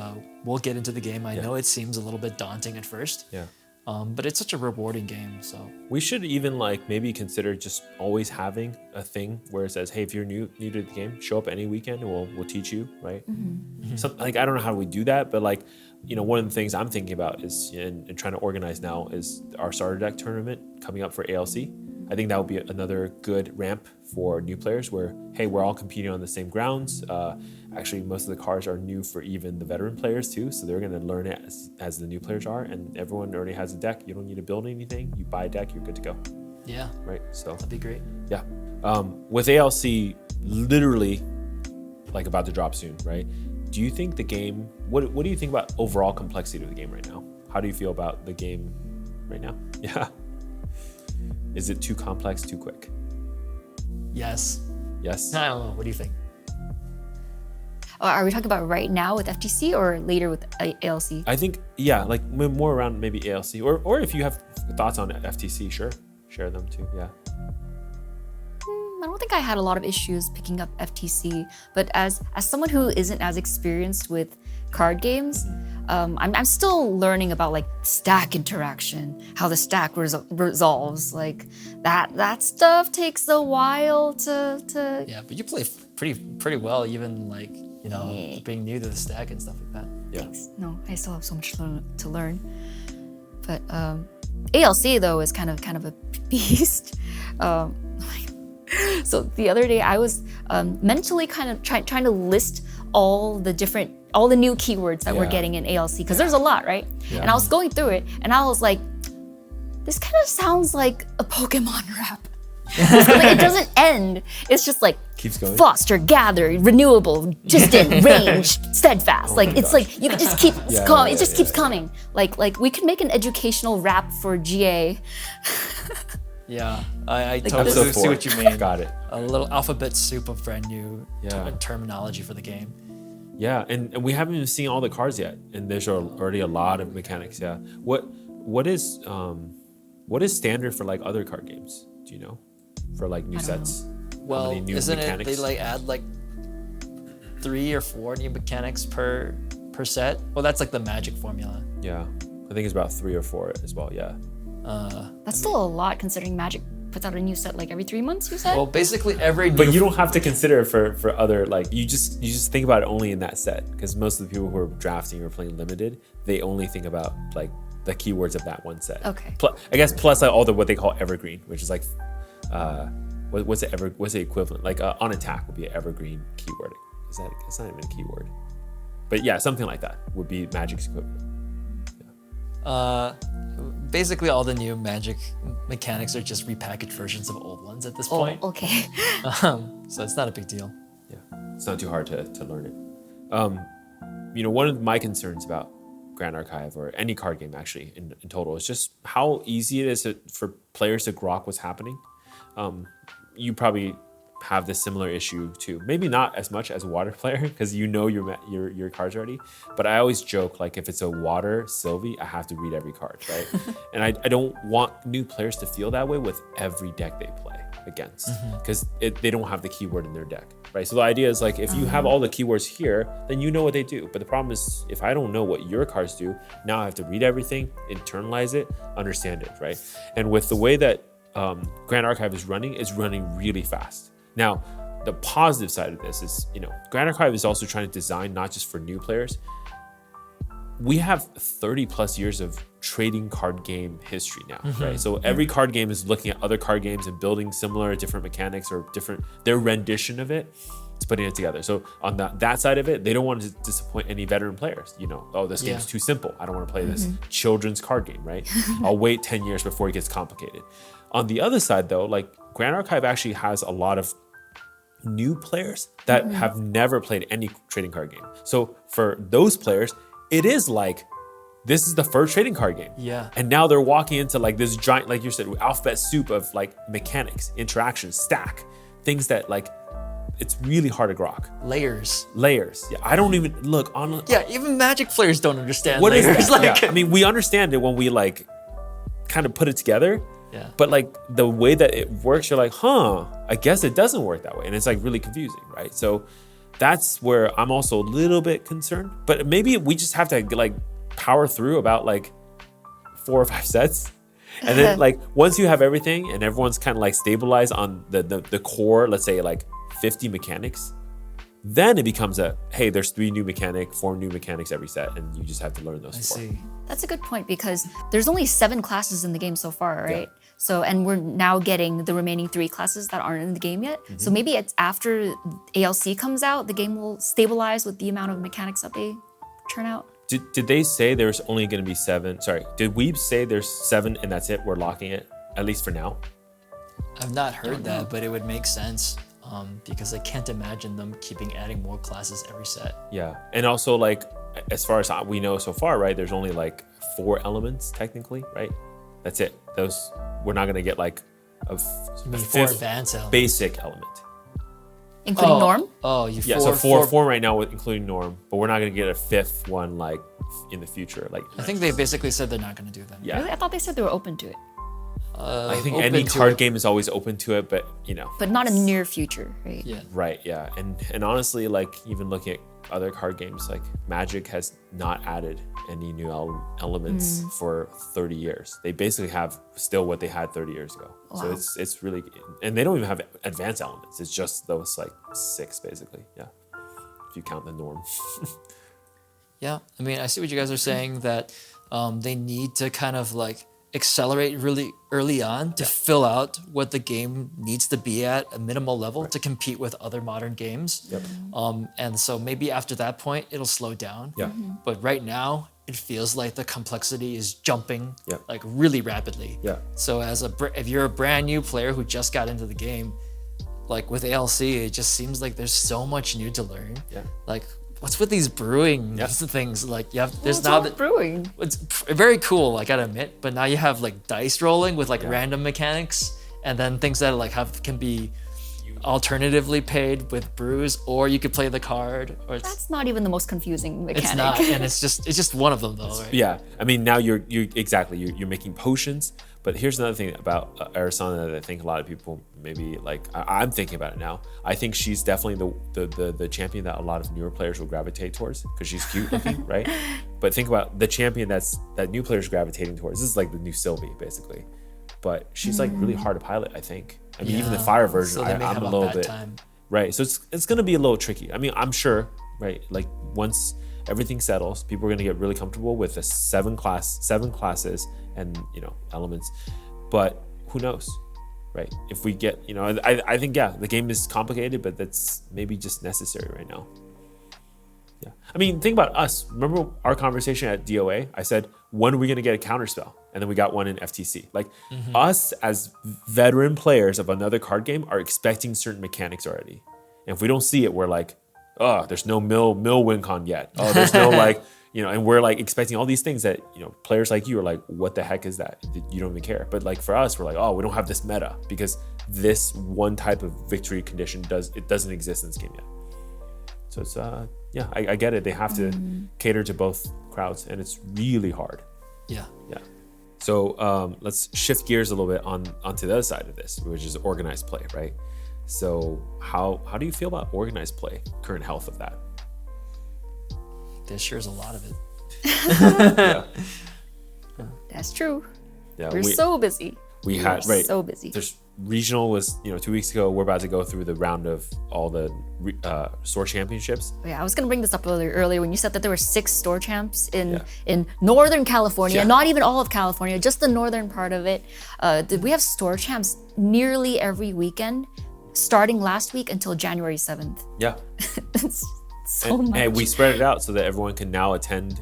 will get into the game. I know it seems a little bit daunting at first. Yeah. But it's such a rewarding game. So we should even like maybe consider just always having a thing where it says, hey, if you're new to the game, show up any weekend and we'll teach you, right? So, like I don't know how we do that, but like one of the things I'm thinking about is and trying to organize now is our starter deck tournament coming up for ALC. I think that would be another good ramp for new players where, hey, we're all competing on the same grounds. Actually, most of the cards are new for even the veteran players too, so they're going to learn it as the new players are, and everyone already has a deck. You don't need to build anything. You buy a deck, you're good to go. Yeah. Right? So that'd be great. Yeah. With ALC literally like about to drop soon, right? Do you think the game, what do you think about overall complexity of the game right now? How do you feel about the game right now? Yeah. Is it too complex, too quick? Yes. Yes? I don't know. What do you think? Are we talking about right now with FTC or later with ALC? I think, yeah, like more around maybe ALC. Or if you have thoughts on FTC, sure. Share them too, yeah. I don't think I had a lot of issues picking up FTC, but as someone who isn't as experienced with card games, I'm still learning about like stack interaction, how the stack resolves. Like that stuff takes a while to. Yeah, but you play pretty well, even like being new to the stack and stuff like that. Yeah. Thanks. No, I still have so much to learn. But ALC though is kind of a beast. So the other day I was mentally kind of trying to list all the new keywords that we're getting in ALC because there's a lot, right? Yeah. And I was going through it and I was like, this kind of sounds like a Pokemon rap. It doesn't end. It's just like keeps going. Foster, gather, renewable, distant, range, steadfast. It's like you can just keep going. It just keeps coming. Like we could make an educational rap for GA. Yeah, I Like totally see what you mean. Got it. A little alphabet soup of brand new Yeah. terminology for the game. Yeah, and we haven't even seen all the cards yet, and there's already a lot of mechanics. Yeah, what is standard for like other card games? Do you know, for like new sets? Well, new isn't mechanics? it they like add like 3 or 4 new mechanics per set? Well, that's like the Magic formula. Yeah, I think it's about 3 or 4 as well. Yeah. That's still a lot considering Magic puts out a new set like every 3 months, you said? Well, basically every new But you don't have to consider it for other, like, you just think about it only in that set, because most of the people who are drafting or playing limited, they only think about like the keywords of that one set. Okay. I guess plus like all the what they call evergreen, which is like what's the equivalent? Like on attack would be an evergreen keyword. It's not even a keyword. But yeah, something like that would be Magic's equivalent. basically all the new Magic mechanics are just repackaged versions of old ones at this point. Okay. So it's not a big deal. Yeah, it's not too hard to learn it. One of my concerns about Grand Archive or any card game actually in total is just how easy it is for players to grok what's happening. You probably have this similar issue too. Maybe not as much as a water player because you know your cards already. But I always joke, like, if it's a water Sylvie, I have to read every card, right? And I don't want new players to feel that way with every deck they play against because they don't have the keyword in their deck, right? So the idea is, like, if you have all the keywords here, then you know what they do. But the problem is, if I don't know what your cards do, now I have to read everything, internalize it, understand it, right? And with the way that Grand Archive is running really fast. Now, the positive side of this is, Grand Archive is also trying to design not just for new players. We have 30 plus years of trading card game history now, right? So every card game is looking at other card games and building similar, different mechanics or their rendition of it. It's putting it together. So on that side of it, they don't want to disappoint any veteran players. This game's too simple. I don't want to play this children's card game, right? I'll wait 10 years before it gets complicated. On the other side, though, like, Grand Archive actually has a lot of new players that have never played any trading card game. So for those players, it is like, this is the first trading card game. Yeah. And now they're walking into like this giant, like you said, alphabet soup of like mechanics, interactions, stack, things that, like, it's really hard to grok. Layers. Yeah, I don't even look on. Yeah, even Magic players don't understand What is layers. that? I mean, we understand it when we like kind of put it together. Yeah. But like the way that it works, you're like, I guess it doesn't work that way. And it's like really confusing, right? So that's where I'm also a little bit concerned. But maybe we just have to like power through about like 4 or 5 sets. And then like once you have everything and everyone's kind of like stabilized on the core, let's say like 50 mechanics, then it becomes hey, there's 4 new mechanics every set, and you just have to learn those 4. I see. That's a good point because there's only 7 classes in the game so far, right? Yeah. So, and we're now getting the remaining 3 classes that aren't in the game yet. So maybe it's after ALC comes out, the game will stabilize with the amount of mechanics that they churn out. Did they say there's only going to be 7? Sorry, did Weeb say there's 7 and that's it? We're locking it, at least for now? I've not heard that, but it would make sense because I can't imagine them adding more classes every set. Yeah, and also like as far as we know so far, right? There's only like 4 elements technically, right? That's it. Those we're not gonna get like a 4 advanced elements. Basic element. Including Norm? Oh, you Yeah, so four right now, including Norm, but we're not gonna get a 5th one like in the future. Like I think they basically said they're not gonna do that. Yeah. Really? I thought they said they were open to it. I think any card game is always open to it, but But not in the near future, right? Yeah. Right, yeah. And honestly, like even looking at other card games, like Magic has not added any new elements for 30 years. They basically have still what they had 30 years ago. Wow. So it's really, and they don't even have advanced elements. It's just those like 6 basically, yeah. If you count the Norm. Yeah, I mean, I see what you guys are saying that they need to kind of like accelerate really early on to fill out what the game needs to be at a minimal level to compete with other modern games. Yep. And so maybe after that point, it'll slow down. Yeah. But right now, it feels like the complexity is jumping Yep. like really rapidly. Yeah. So if you're a brand new player who just got into the game, like with ALC, it just seems like there's so much new to learn. Yeah. Like, what's with these brewing things? Like, there's now that brewing. it's very cool, I gotta admit. But now you have like dice rolling with like random mechanics, and then things that like can be alternatively paid with brews, or you could play the card, or That's not even the most confusing mechanic. it's not, and it's just one of them though, right? Yeah, I mean now you're making potions. But here's another thing about Arisana that I think a lot of people maybe like. I'm thinking about it now. I think she's definitely the champion that a lot of newer players will gravitate towards because she's cute looking, right? But think about the champion that new players gravitating towards. This is like the new Sylvie, basically. But she's like really hard to pilot, I think. I mean, even the fire version, so they may I'm have a little bit time. right. So it's gonna be a little tricky. I mean, I'm sure, right? Like once everything settles, people are gonna get really comfortable with the seven classes and elements. But who knows, right? If we get, I think the game is complicated, but that's maybe just necessary right now. Yeah, I mean, think about us. Remember our conversation at DOA? I said, when are we gonna get a counterspell? And then we got one in FTC. Like us as veteran players of another card game are expecting certain mechanics already. And if we don't see it, we're like, oh, there's no mill win con yet. Oh, there's no like, and we're like expecting all these things that, players like you are like, what the heck is that? You don't even care. But like for us, we're like, oh, we don't have this meta because this one type of victory condition doesn't exist in this game yet. So it's, I get it. They have to cater to both crowds and it's really hard. Yeah. Yeah. So let's shift gears a little bit onto the other side of this, which is organized play, right? So how do you feel about organized play, current health of that? This year's a lot of it. Yeah. That's true. Yeah, We're so busy. We had right. So busy. There's regional was 2 weeks ago. We're about to go through the round of all the store championships. Yeah, I was gonna bring this up earlier when you said that there were 6 store champs in Northern California, not even all of California, just the northern part of it. We have store champs nearly every weekend, starting last week until January 7th. Yeah. It's so much. And we spread it out so that everyone can now attend,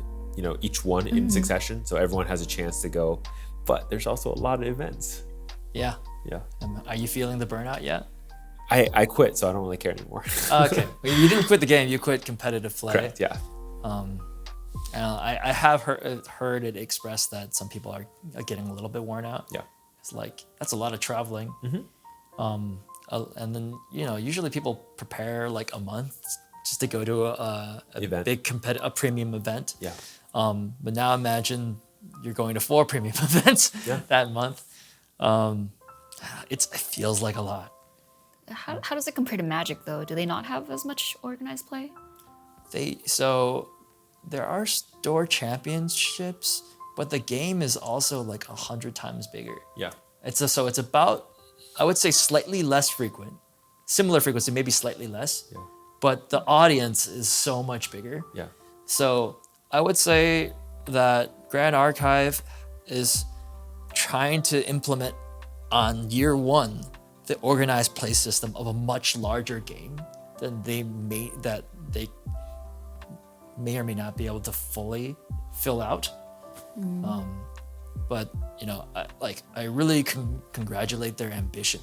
each one in succession. So everyone has a chance to go. But there's also a lot of events. Yeah. Yeah. Are you feeling the burnout yet? I quit, so I don't really care anymore. Okay. You didn't quit the game, you quit competitive play. Correct, yeah. And I have heard it expressed that some people are getting a little bit worn out. Yeah. It's like, that's a lot of traveling. And then, usually people prepare like a month just to go to a big a premium event. Yeah. But now imagine you're going to 4 premium events that month. It feels like a lot. How does it compare to Magic though? Do they not have as much organized play? So there are store championships, but the game is also like 100 times bigger. Yeah. It's about, I would say, slightly less frequent. Similar frequency, maybe slightly less. Yeah. But the audience is so much bigger. Yeah. So I would say that Grand Archive is trying to implement on year 1 the organized play system of a much larger game than they may or may not be able to fully fill out. But I really congratulate their ambition,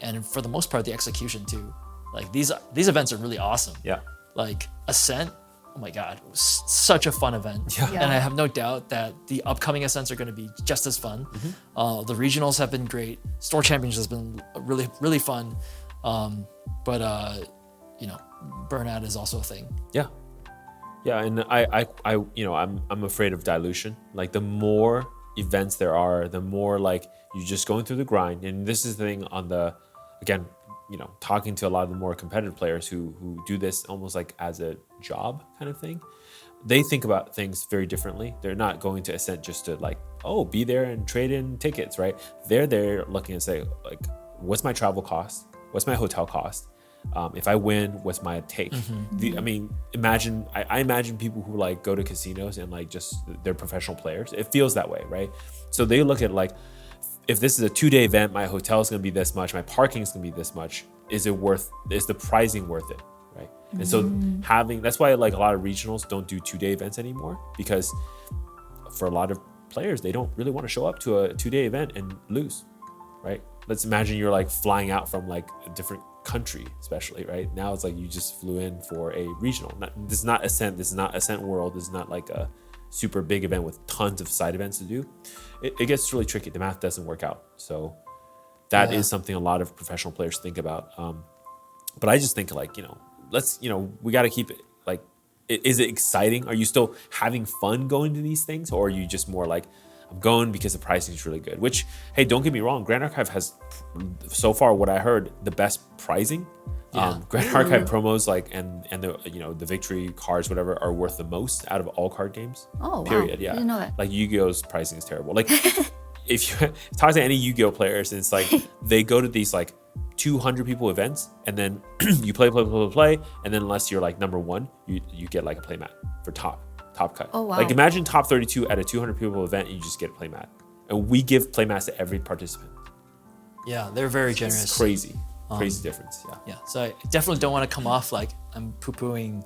and for the most part the execution too. Like these events are really awesome. Yeah. Like Ascent, oh my god, it was such a fun event. Yeah. And I have no doubt that the upcoming Ascents are going to be just as fun. The regionals have been great. Store Champions has been really, really fun. But burnout is also a thing. Yeah. Yeah, and I'm afraid of dilution. Like the more events there are, the more like you're just going through the grind. And this is the thing talking to a lot of the more competitive players who do this almost like as a job kind of thing. They think about things very differently. They're not going to Ascent just to be there and trade in tickets, right? They're there looking and say, like, what's my travel cost? What's my hotel cost? If I win, what's my take? I imagine people who go to casinos and they're professional players. It feels that way, right? So they look at if this is a 2-day event, my hotel is going to be this much, my parking is going to be this much. Is the pricing worth it, right? And so that's why a lot of regionals don't do 2-day events anymore, because for a lot of players, they don't really want to show up to a 2-day event and lose, right? Let's imagine you're flying out from a different country, especially, right? Now it's you just flew in for a regional. This is not Ascent. This is not Ascent World. This is not a super big event with tons of side events to do. It gets really tricky. The math doesn't work out. So That is something a lot of professional players think about. But I just think like, we got to keep it like, is it exciting? Are you still having fun going to these things? Or are you just more like, I'm going because the pricing is really good? Which, hey, don't get me wrong, Grand Archive has, so far what I heard, the best pricing. Grand Archive promos and the the victory cards, whatever, are worth the most out of all card games. Oh, period. wow. Yeah. I didn't know that. Like Yu-Gi-Oh's pricing is terrible. Like if you talk to any Yu-Gi-Oh players, and it's like they go to these like 200 people events, and then you play, and then unless you're like number one, you get like a playmat for top cut. Oh, wow. Like imagine top 32 at a 200 people event, and you just get a playmat, and we give playmats to every participant. Yeah, they're very generous. It's crazy difference. Yeah, so I definitely don't want to come off like I'm poo-pooing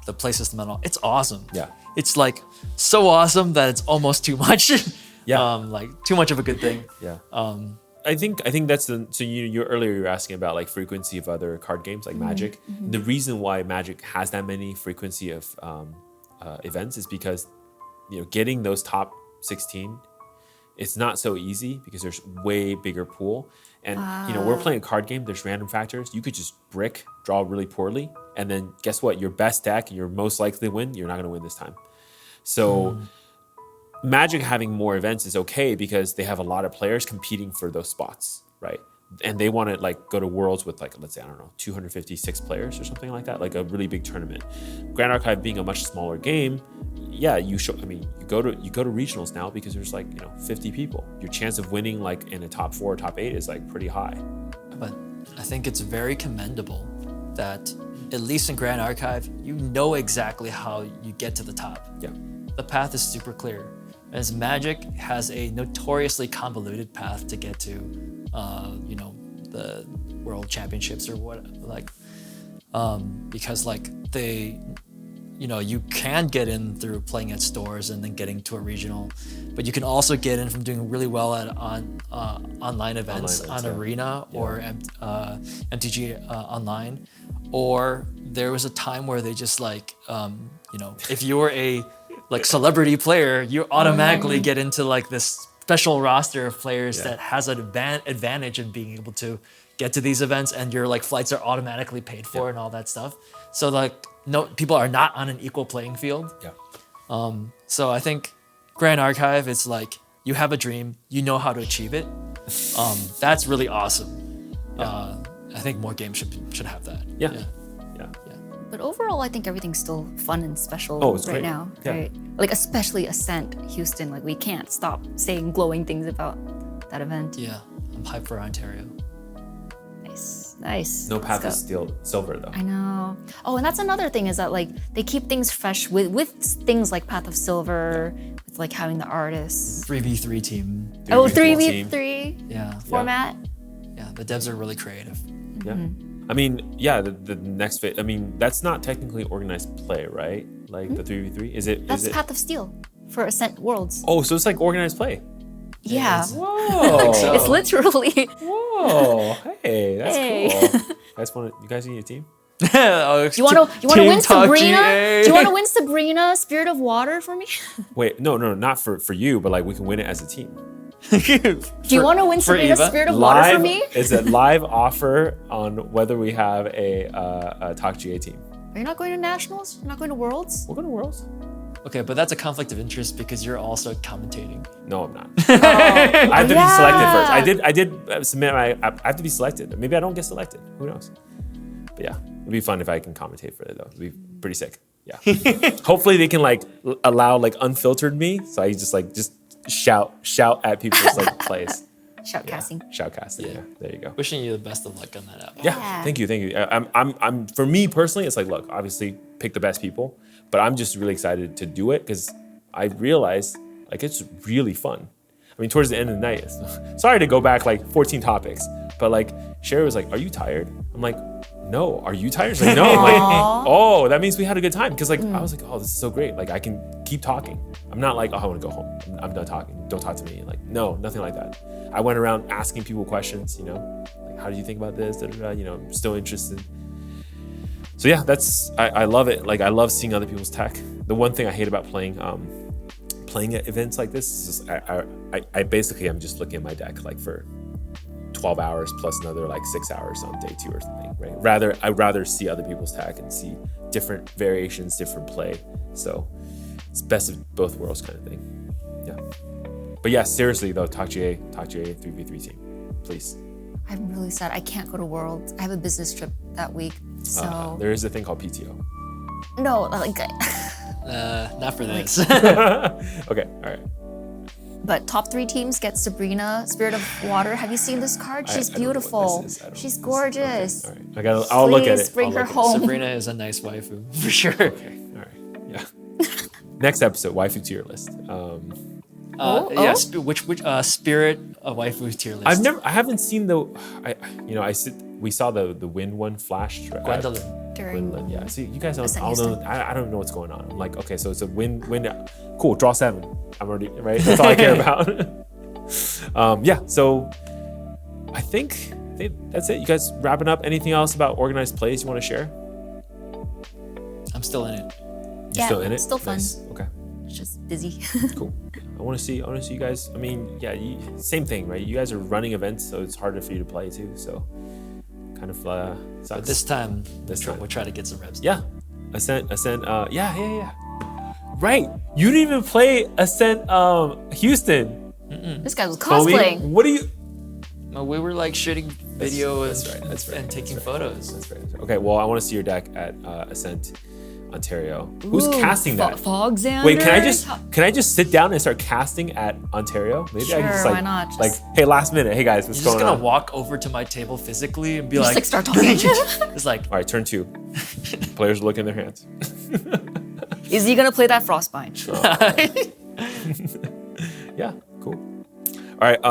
the play system at all. It's awesome. Yeah. It's like so awesome that it's almost too much. Yeah. Like too much of a good thing. Yeah. I think that's so you earlier you were asking about like frequency of other card games like Magic. The reason why Magic has that many frequency of events is because getting those top 16, it's not so easy because there's way bigger pool. And we're playing a card game, there's random factors. You could just brick, draw really poorly, and then guess what? Your best deck, you're most likely to win, you're not gonna win this time. So Magic having more events is okay because they have a lot of players competing for those spots, right? And they want to like go to Worlds with like, let's say, I don't know, 256 players or something like that, like a really big tournament. Grand Archive being a much smaller game, yeah, you go to regionals now because there's like 50 people. Your chance of winning like in a top 4 or top 8 is like pretty high. But I think it's very commendable that at least in Grand Archive, you know exactly how you get to the top. Yeah. The path is super clear. As Magic has a notoriously convoluted path to get to, the World Championships or what, like, because like you can get in through playing at stores and then getting to a regional, but you can also get in from doing really well at online events on Arena or MTG Online. Or there was a time where they just like, if you were a like celebrity player, you automatically get into like this special roster of players that has an advantage in being able to get to these events, and your like flights are automatically paid for and all that stuff. So like people are not on an equal playing field. Yeah. So I think Grand Archive, it's like you have a dream, you know how to achieve it. That's really awesome. I think more games should have that. Yeah. But overall, I think everything's still fun and special it's right great. now. Yeah. Right? Like especially Ascent, Houston. Like we can't stop saying glowing things about that event. Yeah, I'm hyped for Ontario. Nice. No path Let's is go. still silver though. I know. Oh, and that's another thing is that like they keep things fresh with things like Path of Silver, with like having the artists. 3v3 team. 3v3 Yeah. format. Yeah, the devs are really creative. Yeah. I mean, yeah, the next phase, I mean, that's not technically organized play, right? Like the 3v3? Is it? That's Path of Steel for Ascent Worlds. Oh, so it's like organized play. Yeah. Whoa. It's literally. Whoa. Hey, that's Hey. cool. You guys need a team? You want to win Sabrina? Do you want to win Sabrina, Spirit of Water for me? Wait, no, not for you, but like we can win it as a team. Do you want to win Sabrina, Eva? Spirit of Water for me? It's a live offer on whether we have a TalkGA team. Are you not going to nationals? You're not going to Worlds? We're going to Worlds. Okay, but that's a conflict of interest because you're also commentating. No, I'm not. I have to be selected first. I did submit I have to be selected. Maybe I don't get selected. Who knows? But yeah, it'd be fun if I can commentate for it though. It'd be pretty sick. Yeah. Hopefully they can like allow like unfiltered me, so I just shout at people's like plays. Shoutcasting. Shoutcasting. Yeah. There you go. Wishing you the best of luck on that app. Yeah. Thank you. I'm for me personally, it's like, look, obviously pick the best people, but I'm just really excited to do it because I realize like it's really fun. I mean, towards the end of the night, sorry to go back like 14 topics, but like Sherry was like, "Are you tired?" I'm like, "No." Are you tired? She's like, "No." I'm like, "Oh, that means we had a good time." Because like I was like, "Oh, this is so great." Like I can keep talking. I'm not like, "Oh, I want to go home. I'm done talking. Don't talk to me." Like no, nothing like that. I went around asking people questions. Like, how do you think about this? I'm still interested. So yeah, I love it. Like I love seeing other people's tech. The one thing I hate about playing at events like this is just I basically am just looking at my deck like for 12 hours plus another like 6 hours on day 2 or something, right? I'd rather see other people's tag and see different variations, different play. So it's best of both worlds kind of thing. Yeah. But yeah, seriously though, TalkGA 3v3 team, please. I'm really sad. I can't go to Worlds. I have a business trip that week. So There is a thing called PTO. no, like, Not for this. Okay, all right. but top 3 teams get Sabrina, Spirit of Water. Have you seen this card? She's I don't know what beautiful. this is. I don't know She's what this is. gorgeous. Okay, all right. I'll look at Please it. bring I'll her look at it. home. Sabrina is a nice waifu for sure. Okay, all right. Yeah. Next episode, waifu tier list. Yeah, which spirit of waifu tier list? I haven't seen the. We saw the Gwyn one flashed. Gwendolyn. Gwendolyn, yeah. See, you guys don't. That's I don't know. interesting. I don't know what's going on. I'm like, okay, so it's a win. Cool. Draw 7. I'm already right. That's all I care about. Yeah. So I think that's it. You guys wrapping up. Anything else about organized plays you want to share? I'm still in it. You're still in it. Still fun. Nice. Okay. It's just busy. Cool. I want to see you guys. I mean, yeah, same thing, right? You guys are running events, so it's harder for you to play too. So kind of sucks. But this time, time. we'll try to get some reps. Yeah. Ascent. Yeah. Right. You didn't even play Ascent Houston. This guy was Fome, cosplaying. what are you? We were like shooting video That's right. and taking photos. That's right. Okay, well, I want to see your deck at Ascent Ontario. Who's casting that? Fogxander? Wait, can I just sit down and start casting at Ontario? Maybe I can just Sure, why not? Just- like, hey, last minute, hey guys, what's You're just going gonna on? walk over to my table physically and be Just like start talking. it's like All right, turn 2. Players are looking in their hands. Is he gonna play that Frostbind? Yeah, cool. All right,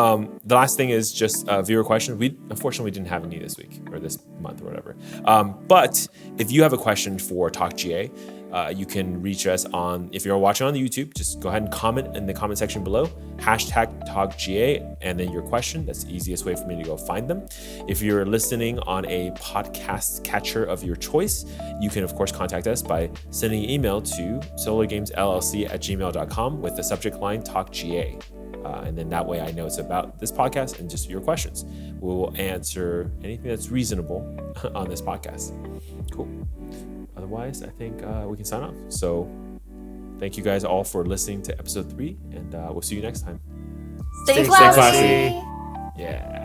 the last thing is just viewer question. Unfortunately, we didn't have any this week or this month or whatever. But if you have a question for TalkGA, you can reach us if you're watching on the YouTube, just go ahead and comment in the comment section below, #TalkGA, and then your question. That's the easiest way for me to go find them. If you're listening on a podcast catcher of your choice, you can, of course, contact us by sending an email to solargamesllc@gmail.com with the subject line TalkGA. And then that way I know it's about this podcast and just your questions. We will answer anything that's reasonable on this podcast. Cool. Otherwise, I think we can sign off. So thank you guys all for listening to episode 3, and we'll see you next time. Stay classy. classy. Yeah.